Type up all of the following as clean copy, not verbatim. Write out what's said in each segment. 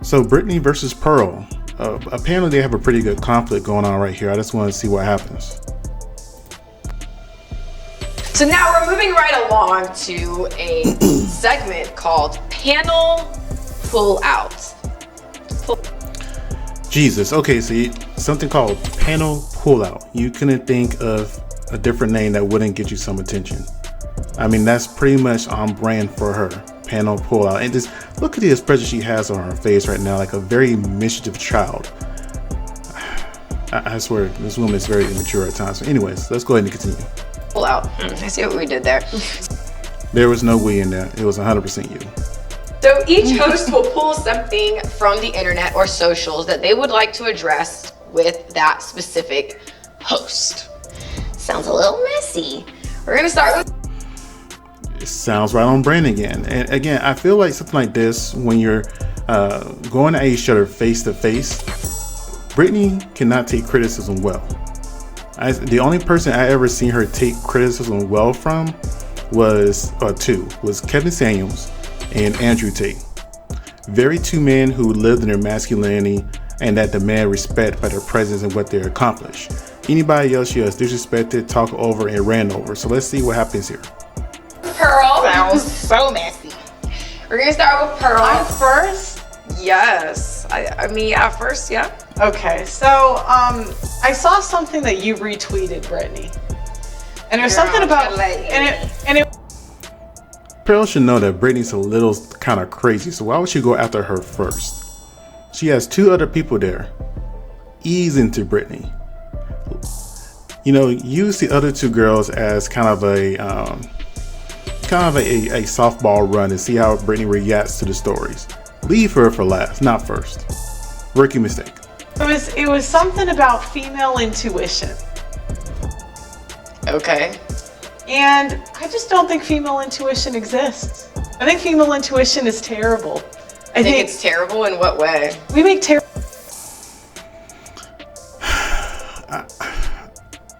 So Britney versus Pearl. Apparently they have a pretty good conflict going on right here. I just want to see what happens. So now we're moving right along to a segment called Panel Pullout. Jesus. Okay, so something called Panel Pullout. You couldn't think of a different name that wouldn't get you some attention. I mean, that's pretty much on brand for her. Panel Pullout. And just look at the expression she has on her face right now, like a very mischievous child. I swear, this woman is very immature at times. So anyways, let's go ahead and continue. Pullout. I see what we did there. There was no we in there. It was 100% you. So each host will pull something from the internet or socials that they would like to address with that specific host. Sounds a little messy. We're gonna start with. It sounds right on brand again. And again, I feel like something like this, when you're going at each other face to face, Britney cannot take criticism well. The only person I ever seen her take criticism well from was Kevin Samuels and Andrew Tate. Very two men who lived in their masculinity and that demand respect by their presence and what they accomplish. Anybody else she has disrespected, talked over, and ran over. So let's see what happens here. Pearl. Sounds so messy. We're gonna start with Pearl. I'm first? Yes. I mean, yeah, first, yeah. Okay, so I saw something that you retweeted, Brittany. And there's something about and it Pearl should know that Britney's a little kind of crazy, so why would she go after her first? She has two other people there. Ease into Britney. You know, use the other two girls as kind of a softball run and see how Britney reacts to the stories. Leave her for last, not first. Rookie mistake. it was something about female intuition. Okay. And I just don't think female intuition exists. I think female intuition is terrible. I think it's terrible in what way? We make terrible.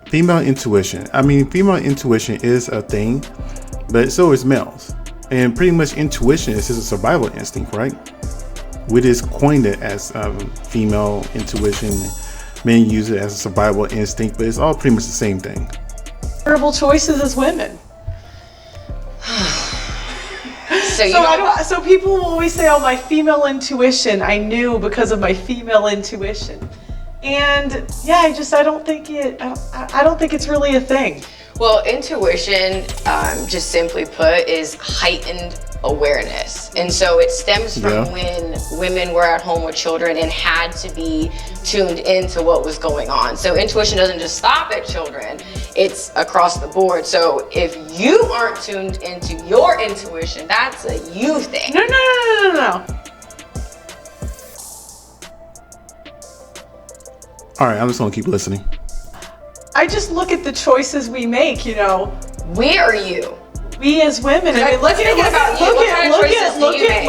Female intuition. I mean, female intuition is a thing, but so is males. And pretty much intuition is just a survival instinct, right? We just coined it as female intuition. Men use it as a survival instinct, but it's all pretty much the same thing. Terrible choices as women. So people will always say, "Oh, my female intuition. I knew because of my female intuition." And yeah, I don't think it's really a thing. Well, intuition, just simply put, is heightened awareness. And so it stems from when women were at home with children and had to be tuned into what was going on. So intuition doesn't just stop at children, it's across the board. So if you aren't tuned into your intuition, that's a you thing. No. All right, I'm just gonna keep listening. I just look at the choices we make, you know. We are you. We as women. I mean, What kind of choices do you make?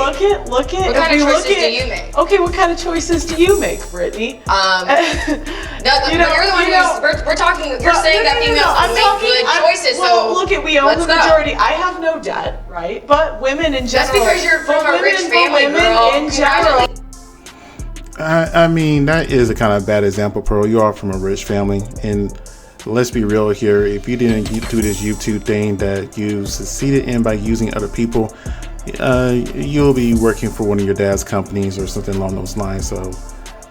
Okay, what kind of choices do you make, Brittany? We're talking. You're saying that females make good choices. Well, so look at we own the majority. I have no debt, right? But women in general. That's because you're from a rich family, girl. In general. I mean, that is a kind of bad example, Pearl. You are from a rich family, and let's be real here. If you didn't do this YouTube thing that you succeeded in by using other people, you'll be working for one of your dad's companies or something along those lines. So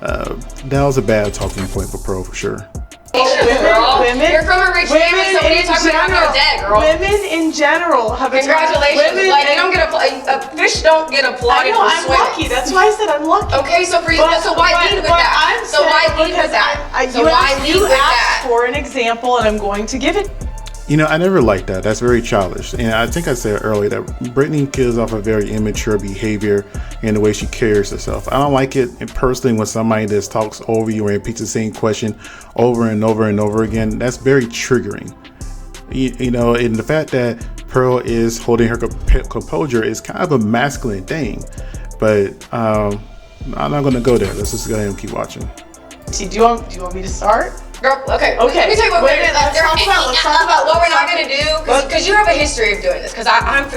that was a bad talking point for Pearl for sure. Women, you're from a rich family, so what are you talking about your dad, girl? Women in general have congratulations. You don't get fish don't get applauded for I'm swimming. lucky. That's why I said I'm lucky. Okay, so for you, so why lead with that? So why lead with that? So why lead with that? You asked for an example, and I'm going to give it. You know, I never liked that. That's very childish. And I think I said earlier that Britney gives off a very immature behavior in the way she carries herself. I don't like it personally when somebody just talks over you or repeats the same question over and over and over again. That's very triggering. You know, and the fact that Pearl is holding her composure is kind of a masculine thing. But I'm not going to go there. Let's just go ahead and keep watching. Do you want me to start? Girl, okay. Let me tell you what let's talk about what we're not going to do, because you have a history of doing this, because I'm...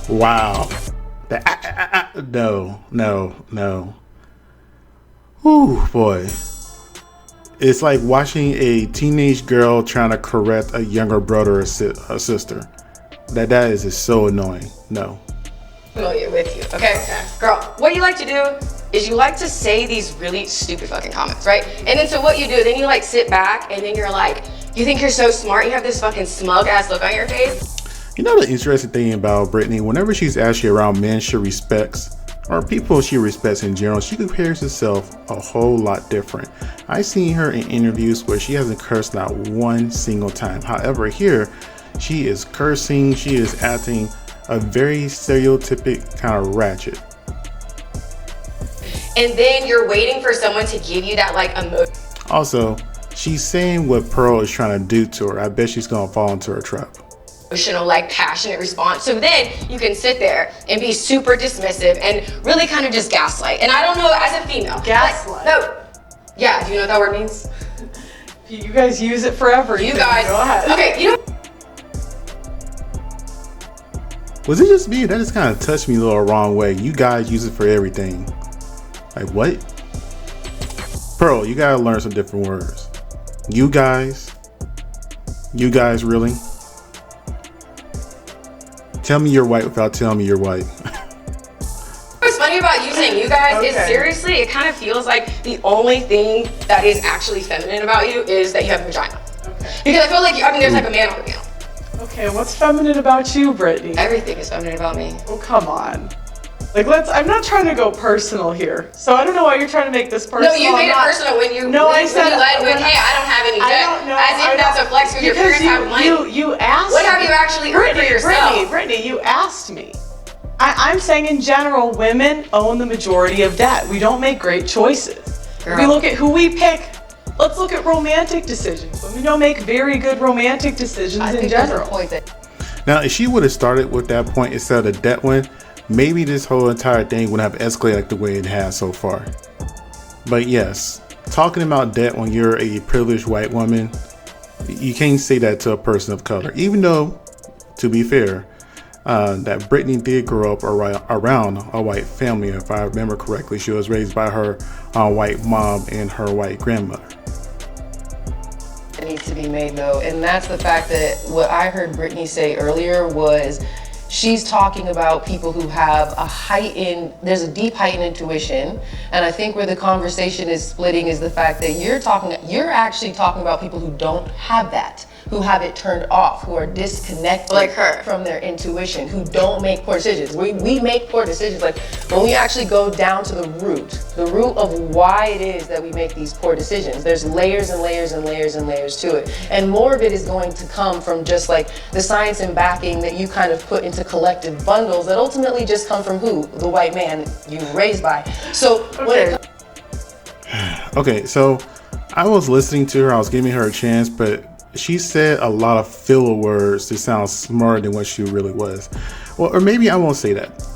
Wow. No. Whew, boy. It's like watching a teenage girl trying to correct a younger brother or sister. That is just so annoying. No. Familiar with you, okay? Girl, what you like to do is you like to say these really stupid fucking comments, right? And then so what you do, then you like sit back and then you're like, you think you're so smart, you have this fucking smug ass look on your face. You know the interesting thing about Britney, whenever she's actually around men she respects, or people she respects in general, she compares herself a whole lot different. I've seen her in interviews where she hasn't cursed not one single time. However, here, she is cursing, she is acting a very stereotypic kind of ratchet. And then you're waiting for someone to give you that like emotion. Also, she's saying what Pearl is trying to do to her. I bet she's gonna fall into her trap. Emotional, like passionate response. So then you can sit there and be super dismissive and really kind of just gaslight. And I don't know, as a female. Gaslight? No. Yeah, do you know what that word means? You guys use it forever. You guys. Go ahead. Okay, you know. Was it just me? That just kind of touched me a little wrong way. You guys use it for everything. Like what? Pearl, you gotta learn some different words. You guys really? Tell me you're white without telling me you're white. What's funny about using you guys is seriously, it kind of feels like the only thing that is actually feminine about you is that you have a vagina. Okay. Because I feel like, there's like a man on the panel. Okay, what's feminine about you, Brittany? Everything is feminine about me. Oh, come on. Like, I'm not trying to go personal here. So I don't know why you're trying to make this personal. No, you made it personal when you, no, I said, when you led with, hey, I don't have any debt. I don't know. As if that's a flex because your parents have money. You asked What have you actually earned for yourself? Brittany, you asked me. I'm saying in general, women own the majority of debt. We don't make great choices. Girl. We look at who we pick. Let's look at romantic decisions. Women don't make very good romantic decisions in general. Now, if she would have started with that point instead of the debt one, maybe this whole entire thing would have escalated like the way it has so far. But yes, talking about debt when you're a privileged white woman, you can't say that to a person of color. Even though, to be fair, that Britney did grow up around a white family. If I remember correctly, she was raised by her white mom and her white grandmother. It needs to be made though, and that's the fact that what I heard Britney say earlier was she's talking about people who have there's a deep heightened intuition, and I think where the conversation is splitting is the fact that you're actually talking about people who don't have that, who have it turned off, who are disconnected like her from their intuition, who don't make poor decisions. We make poor decisions. Like when we actually go down to the root of why it is that we make these poor decisions, there's layers and layers and layers and layers to it. And more of it is going to come from just like the science and backing that you kind of put into collective bundles that ultimately just come from who? The white man you were raised by. So Okay, so I was listening to her, I was giving her a chance, but she said a lot of filler words to sound smarter than what she really was. Well, or maybe I won't say that.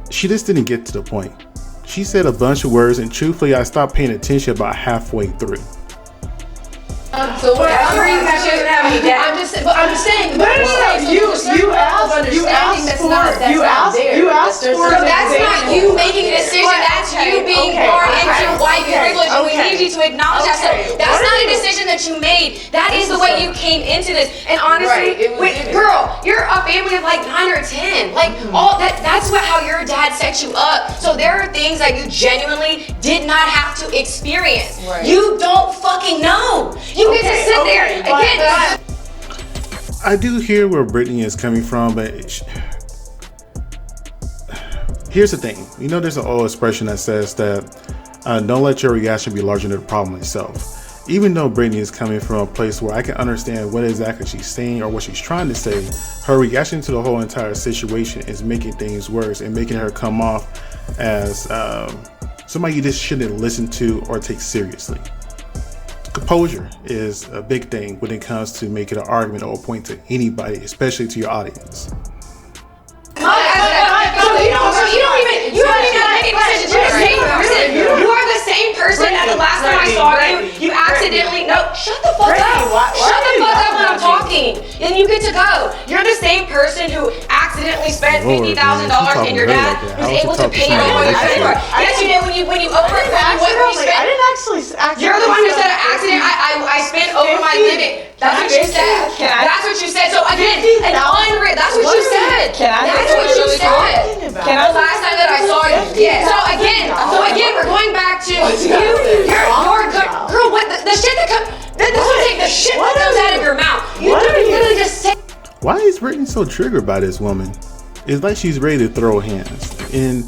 She just didn't get to the point. She said a bunch of words, and truthfully, I stopped paying attention about halfway through. So whatever you shouldn't have any debt. I'm just saying. You asked for. So that's not you making a decision. That's you being born into white privilege, and we need you to acknowledge that. So that's not a decision that you made. That is the way you came into this. And honestly, girl, you're a family of like 9 or 10. Like all that. That's how your dad set you up. So there are things that you genuinely did not have to experience. You don't fucking know. You get to sit there again. I do hear where Britney is coming from, but here's the thing. You know, there's an old expression that says that don't let your reaction be larger than the problem itself. Even though Britney is coming from a place where I can understand what exactly she's saying or what she's trying to say, her reaction to the whole entire situation is making things worse and making her come off as somebody you just shouldn't listen to or take seriously. Composure is a big thing when it comes to making an argument or a point to anybody, especially to your audience. You don't even make any decisions. You're the same person. You are the same person that the last time I saw you accidentally. No, shut the fuck up. Shut the fuck up when I'm talking. And you get to go. You're the same person who accidentally accidentally spent Lord, $50,000 man, and your dad was able to pay you for your credit card. Yes, you did when you spent. I didn't actually. You're the one who said an accident. I spent over my limit. That's what you said. That's what you said. So again, that's what you said. That's what you said. The last time that I saw you. Yeah. So again, we're going back to you. You're girl. What the shit that comes? This will take the shit that comes out of your mouth. You literally just say. Why is Britney so triggered by this woman? It's like she's ready to throw hands. And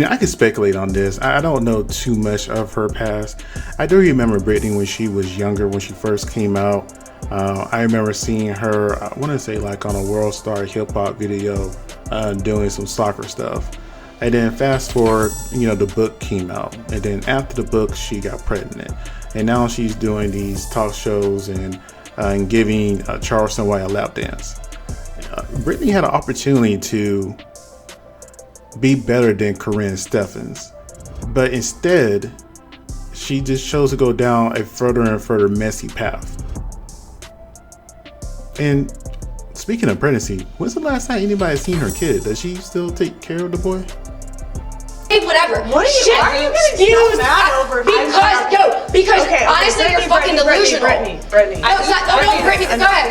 I could speculate on this. I don't know too much of her past. I do remember Britney when she was younger, when she first came out. I remember seeing her, I want to say like on a World Star hip hop video, doing some soccer stuff. And then fast forward, the book came out. And then after the book, she got pregnant. And now she's doing these talk shows and giving Charleston White a lap dance. Britney had an opportunity to be better than Corinne Steffens, but instead she just chose to go down a further and further messy path. And speaking of pregnancy, when's the last time anybody seen her kid? Does she still take care of the boy? Whatever. Why are you gonna get mad over? Because honestly, you're fucking delusional. Brittany. Brittany. Go ahead.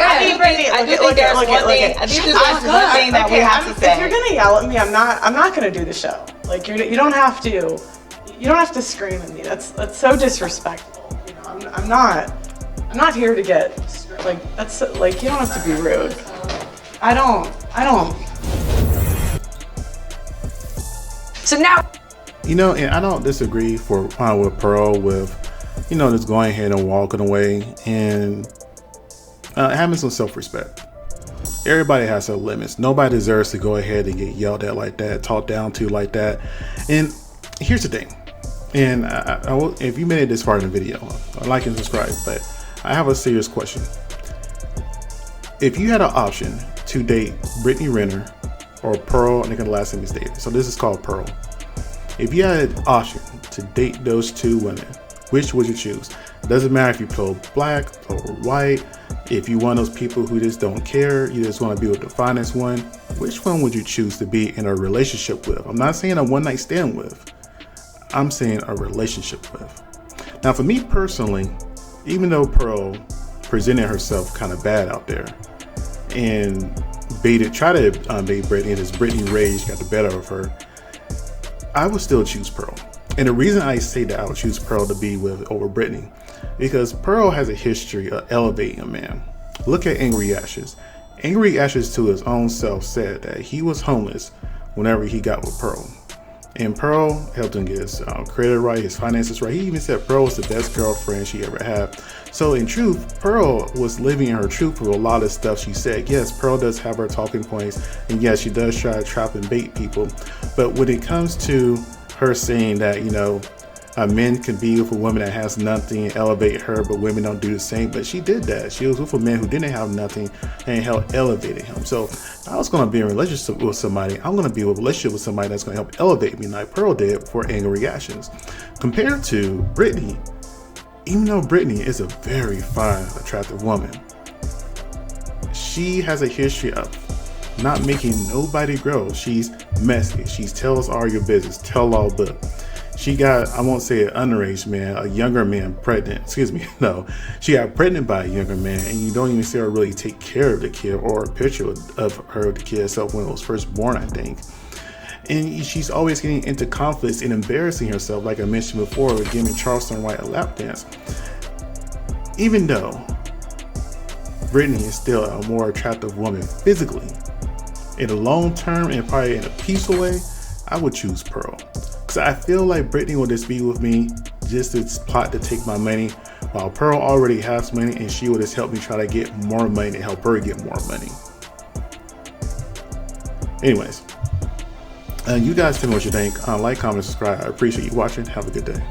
I do think there's one thing that we have to say. If you're gonna yell at me, I'm not gonna do the show. Like you don't have to scream at me. That's so disrespectful. I'm not here to get that's like, you don't have to be rude. I don't. So now, and I don't disagree with Pearl with, just going ahead and walking away and having some self-respect. Everybody has their limits. Nobody deserves to go ahead and get yelled at like that, talked down to like that. And here's the thing. And I will, if you made it this far in the video, like and subscribe. But I have a serious question. If you had an option to date Brittany Renner or Pearl, I think the last name is David. So this is called Pearl. If you had an option to date those two women, which would you choose? It doesn't matter if you play black, play white, if you're one of those people who just don't care, you just want to be with the finest one, which one would you choose to be in a relationship with? I'm not saying a one-night stand with. I'm saying a relationship with. Now for me personally, even though Pearl presented herself kind of bad out there and tried to bait Britney, and this Britney rage got the better of her, I would still choose Pearl. And the reason I say that I would choose Pearl to be with over Britney, because Pearl has a history of elevating a man. Look at Angry Ashes. Angry Ashes to his own self said that he was homeless whenever he got with Pearl. And Pearl helped him get his credit right, his finances right. He even said Pearl was the best girlfriend she ever had. So in truth, Pearl was living in her truth with a lot of stuff she said. Yes, Pearl does have her talking points, and yes, she does try to trap and bait people. But when it comes to her saying that, men can be with a woman that has nothing and elevate her, but women don't do the same. But she did that. She was with a man who didn't have nothing and helped elevating him. So if I was going to be in a relationship with somebody, I'm going to be in a relationship with somebody that's going to help elevate me, like Pearl did for Angry Reactions. Compared to Britney, even though Britney is a very fine, attractive woman, she has a history of not making nobody grow. She's messy. She tells all your business, tell all but. She got, I won't say an underage man, a younger man pregnant. She got pregnant by a younger man, and you don't even see her really take care of the kid or a picture of her, the kid itself when it was first born, I think. And she's always getting into conflicts and embarrassing herself, like I mentioned before, with giving Charleston White a lap dance. Even though Britney is still a more attractive woman physically, in the long term and probably in a peaceful way, I would choose Pearl. Because I feel like Britney will just be with me just to plot to take my money, while Pearl already has money and she will just help me try to get more money to help her get more money. Anyways, you guys tell me what you think. Like, comment, subscribe. I appreciate you watching. Have a good day.